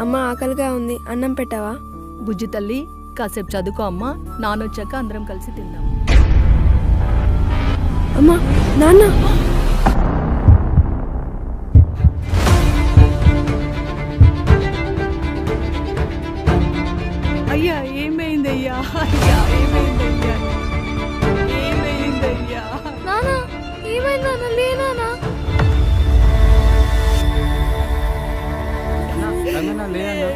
అమ్మ ఆకలిగా ఉంది, అన్నం పెట్టావా? బుజ్జి తల్లి, కాసేపు చదువుకో అమ్మా. నానొచ్చాక అందరం కలిసి తిందాం. అమ్మా, నాన్న. అయ్యా ఏమైందయ్యా? అయ్యా ఏమైందయ్యా? ఏమైందయ్యా? నాన్న, ఏమైంది నాన్న? లేనా?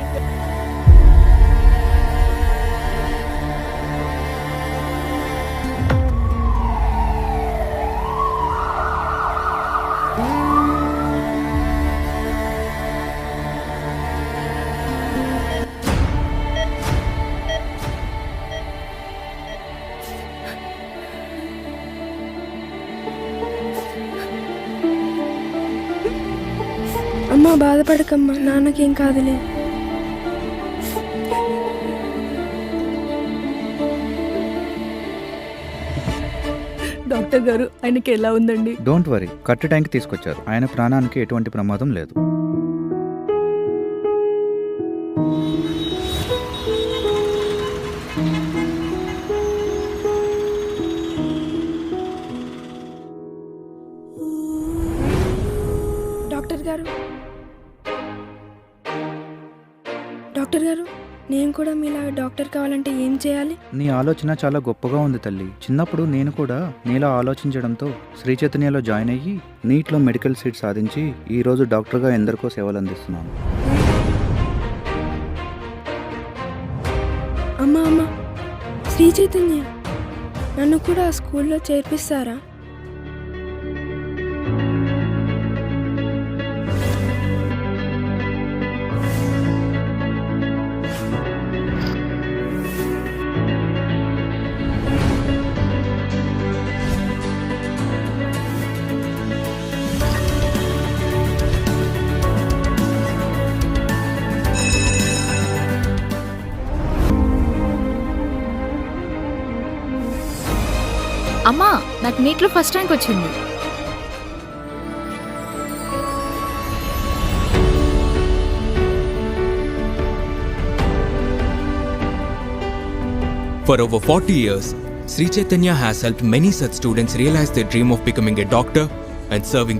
అమ్మా, బాధపడకమ్మా, నాన్నకేం కాదులే. డాక్టర్ గారు, ఆయనకి ఎలా ఉందండి? డోంట్ వరీ, కట్టు ట్యాంక్ తీసుకొచ్చారు. ఆయన ప్రాణానికి ఎటువంటి ప్రమాదం లేదు. డాక్టర్ గారు, నేను కూడా మీలా డాక్టర్ కావాలంటే ఏం చేయాలి? నీ ఆలోచన చాలా గొప్పగా ఉంది తల్లి. చిన్నప్పుడు నేను కూడా నీలా ఆలోచించడంతో శ్రీ చైతన్యలో జాయిన్ అయ్యి నీట్లో మెడికల్ సీట్ సాధించి ఈరోజు డాక్టర్గా ఎందరికో సేవలు అందిస్తున్నాను. అమ్మా, శ్రీ చైతన్య, నన్ను కూడా ఆ స్కూల్లో చేర్పిస్తారా? అమ్మా, నాకు నీట్లో ఫస్ట్ ర్యాంక్ వచ్చింది. For over 40 years, Sri Chaitanya has helped many such students realize their dream of becoming a doctor and serving